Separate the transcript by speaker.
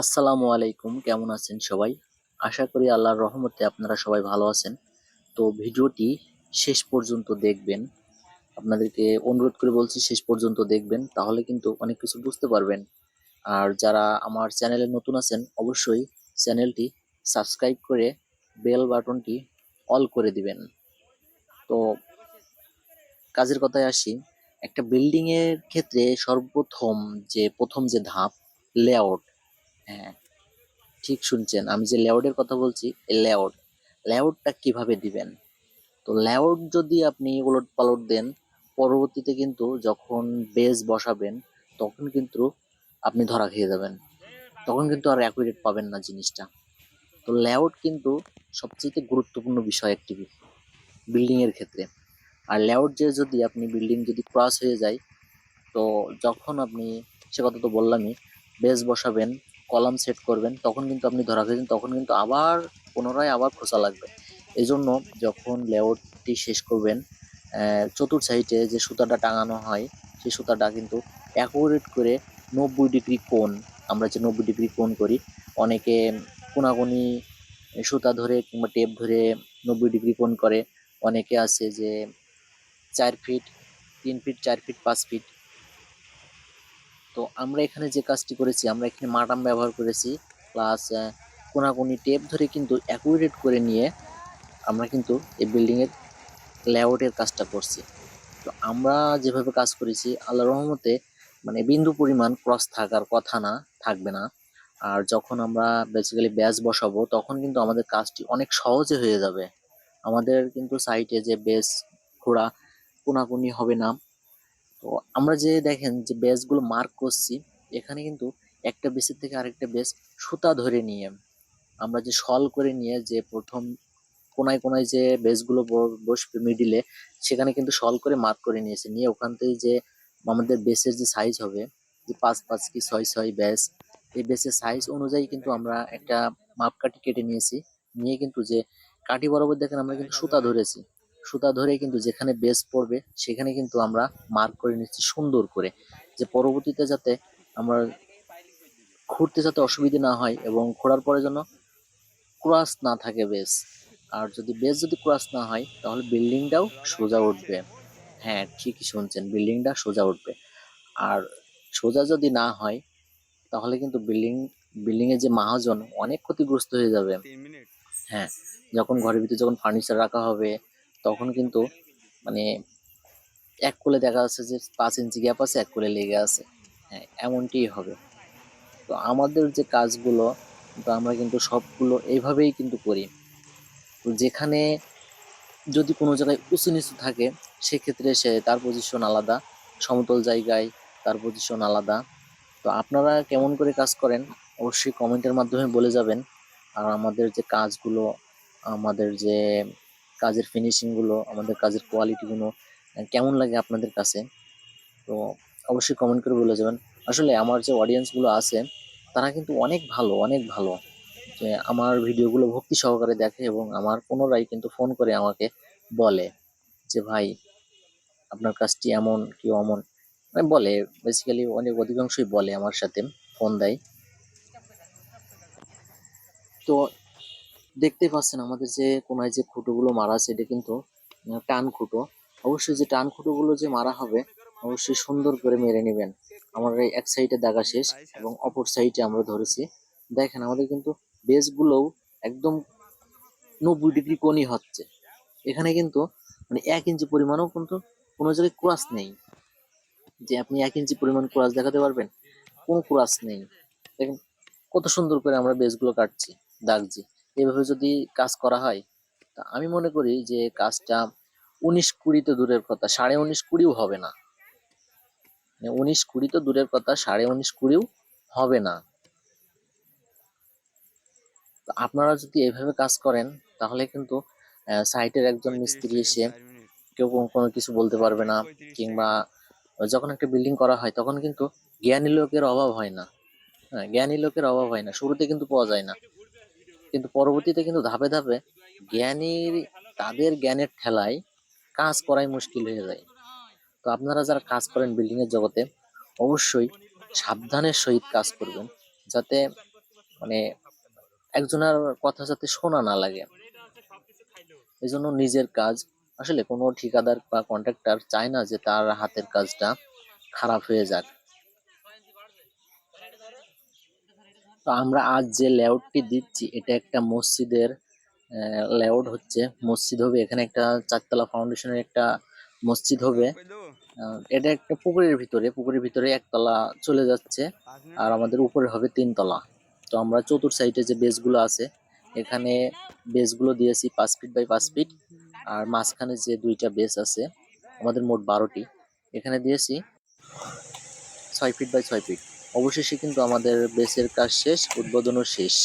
Speaker 1: আসসালামু আলাইকুম, কেমন আছেন সবাই? আশা করি আল্লাহর রহমতে আপনারা সবাই ভালো আছেন। তো ভিডিওটি শেষ পর্যন্ত দেখবেন। আপনাদেরকে অনুরোধ করে বলছি শেষ পর্যন্ত দেখবেন, তাহলে কিন্তু অনেক কিছু বুঝতে পারবেন। আর যারা আমার চ্যানেলে নতুন আছেন অবশ্যই চ্যানেলটি সাবস্ক্রাইব করে বেল বাটনটি অল করে দিবেন। তো কাজের কথায় আসি, একটা বিল্ডিং এর ক্ষেত্রে সর্বপ্রথম প্রথম যে ধাপ, লেআউট। হ্যাঁ, ঠিক শুনছেন, আমি যে লেআউটের কথা বলছি এই লেআউটটা কিভাবে দিবেন। তো লেআউট যদি আপনি উলট পালট দেন, পরবর্তীতে কিন্তু যখন বেজ বসাবেন তখন কিন্তু আপনি ধরা খেয়ে যাবেন, তখন কিন্তু আর অ্যাকুরেট পাবেন না জিনিসটা। তো লেআউট কিন্তু সবচেয়ে গুরুত্বপূর্ণ বিষয় একটি বিল্ডিং এর ক্ষেত্রে। আর লেআউট যে যদি আপনি বিল্ডিং যদি ক্রস হয়ে যায়, তো যখন আপনি, সে কথা তো বললামই, বেস বসাবেন, কলাম সেট করবেন, তখন কিন্তু আপনি ধরা খেয়েছেন, তখন কিন্তু আবার পুনরায় আবার খোঁচা লাগবে। এই জন্য যখন লেআউটটি শেষ করবেন, চতুর সাইডে যে সুতাটা টাঙানো হয় সেই সুতাটা কিন্তু অ্যাকুরেট করে 90 ডিগ্রি কোণ, আমরা যে 90 ডিগ্রি কোণ করি, অনেকে কোনাকুনি সুতা ধরে কিংবা টেপ ধরে 90 ডিগ্রি কোণ করে। অনেকে আছে যে 4 ফিট, 3 ফিট, 4 ফিট, 5 ফিট। তো আমরা এখানে যে কাজটি করেছি, আমরা এখানে মাটাম ব্যবহার করেছি, প্লাস কোনাকুনি টেপ ধরে কিন্তু অ্যাকুরেট করে নিয়ে আমরা কিন্তু এই বিল্ডিং এর লেআউটের কাজটা করছি। তো আমরা যেভাবে কাজ করেছি আল্লাহর রহমতে, মানে বিন্দু পরিমাণ ক্রস থাকার কথা না, থাকবে না। আর যখন আমরা বেসিক্যালি ব্যাস বসাবো তখন কিন্তু আমাদের কাজটি অনেক সহজে হয়ে যাবে। আমাদের কিন্তু সাইটে যে বেস খোঁড়া কোনাকুনি হবে না। তো আমরা যে দেখেন যে বেস গুলো মার্ক করছি, এখানে কিন্তু একটা বেসের থেকে আরেকটা বেস সুতা ধরে নিয়ে, আমরা যে শল করে নিয়ে যে প্রথম কোনায় কোনায় যে বেস গুলো বসবে মিডিলে, সেখানে কিন্তু শল করে মার্ক করে নিয়েছে, নিয়ে ওখান থেকে যে আমাদের বেসের যে সাইজ হবে, যে 5 5 কি 6 6 বেস, এই বেসের সাইজ অনুযায়ী কিন্তু আমরা একটা মাপকাঠি কেটে নিয়েছি। নিয়ে কিন্তু যে কাঠি বরাবর দেখেন আমরা কিন্তু সুতা ধরেছি, সুতা ধরে কিন্তু যেখানে বেস পড়বে সেখানে কিন্তু আমরা মার্ক করে নিচ্ছি সুন্দর করে, যে পরবর্তীতে যাতে আমরা খুঁড়তে যাতে অসুবিধা না হয় এবং খোঁড়ার পরে যেন ক্রাস না থাকে বেস। আর যদি বেস যদি ক্রাস না হয় তাহলে বিল্ডিংটাও সোজা উঠবে। হ্যাঁ, ঠিকই শুনছেন, বিল্ডিংটা সোজা উঠবে। আর সোজা যদি না হয় তাহলে কিন্তু বিল্ডিং এর যে মাহাজন অনেক ক্ষতিগ্রস্ত হয়ে যাবে। হ্যাঁ, যখন ঘরের ভিতরে যখন ফার্নিচার রাখা হবে তখন কিন্তু মানে এক কোলে দেখা যাচ্ছে যে 5 ইঞ্চি গ্যাপ আছে, এক কোলে লেগে আছে। হ্যাঁ, এমনটিই হবে। তো আমাদের যে কাজগুলো কিন্তু আমরা কিন্তু সবগুলো এইভাবেই কিন্তু করি। তো যেখানে যদি কোনো জায়গায় উঁচু নিচু থাকে সেক্ষেত্রে সে তার পজিশন আলাদা, সমতল জায়গায় তার পজিশন আলাদা। তো আপনারা কেমন করে কাজ করেন অবশ্যই কমেন্টের মাধ্যমে বলে যাবেন। আর আমাদের যে কাজগুলো, আমাদের যে কাজের ফিনিশিং গুলো, আমাদের কাজের কোয়ালিটি গুলো কেমন লাগে আপনাদের কাছে, তো অবশ্যই কমেন্ট করে বলে যাবেন। আসলে আমার যে অডিয়েন্স গুলো আছে তারা কিন্তু অনেক ভালো, অনেক ভালো, যে আমার ভিডিওগুলো ভক্তি সহকারে দেখে এবং আমার পুনরায় কিন্তু ফোন করে আমাকে বলে যে ভাই আপনার কাজটি এমন কি অমন, মানে বলে, বেসিক্যালি অনেক অধিকাংশই বলে, আমার সাথে ফোন দেয়। তো দেখতেই পাচ্ছেন আমাদের যে কোনায় যে খুঁটোগুলো মারা আছে এটা কিন্তু টান খুঁটো। অবশ্যই যে টান খুঁটোগুলো যে মারা হবে অবশ্যই সুন্দর করে মেরে নেবেন। আমার এই এক সাইডে দাগা শেষ এবং অপর সাইডে আমরা ধরেছি। দেখেন আমাদের কিন্তু বেস গুলোও একদম 90 ডিগ্রি কোণই হচ্ছে। এখানে কিন্তু মানে 1 ইঞ্চি পরিমাণও কিন্তু কোনো জায়গায় ক্রাস নেই, যে আপনি 1 ইঞ্চি পরিমাণ ক্রাস দেখাতে পারবেন, কোনো ক্রাস নেই। দেখেন কত সুন্দর করে আমরা বেসগুলো কাটছি, দাগছি। এভাবে যদি কাজ করা হয় তা আমি মনে করি যে কাজটা 19 20 তো দূরের কথা, 19.5 20ও হবে না। 19 20 তো দূরের কথা, 19.5 20ও হবে না। তো আপনারা যদি এভাবে কাজ করেন তাহলে কিন্তু সাইটের একজন মিস্ত্রি এসে কেউ কোনো কিছু বলতে পারবে না। কিংবা যখন একটা বিল্ডিং করা হয় তখন কিন্তু জ্ঞানী লোকের অভাব হয় না। হ্যাঁ, জ্ঞানী লোকের অভাব হয় না, শুরুতে কিন্তু পাওয়া যায় না, কিন্তু পরবর্তীতে কিন্তু ধাপে ধাপে জ্ঞানীর, তাদের জ্ঞানের ঠেলায় কাজ করাই মুশকিল হয়ে যায়। তো আপনারা যারা কাজ করেন বিল্ডিং এর জগতে অবশ্যই সাবধানের সহিত কাজ করবেন, যাতে মানে একজনের কথা যাতে শোনা না লাগে, এই জন্য নিজের কাজ, আসলে কোনো ঠিকাদার বা কন্ট্রাক্টর চায় না যে তার হাতের কাজটা খারাপ হয়ে যাক। তো আমরা আজ যে লেআউটটি দিচ্ছি এটা একটা মসজিদের লেআউট হচ্ছে, মসজিদ হবে এখানে, একটা চারতলা ফাউন্ডেশনের একটা মসজিদ হবে। এটা একটা পুকুরের ভিতরে একতলা চলে যাচ্ছে, আর আমাদের উপরে হবে 3 তলা। তো আমরা চতুর সাইডে যে বেসগুলো আছে এখানে বেসগুলো দিয়েছি 5 ফিট বাই 5 ফিট, আর মাঝখানে যে 2টা বেস আছে আমাদের মোট 12টি, এখানে দিয়েছি 6 ফিট বাই 6 ফিট। অবশেষে কিন্তু আমাদের বেসের কাজ শেষ, উদ্বোধনও শেষ।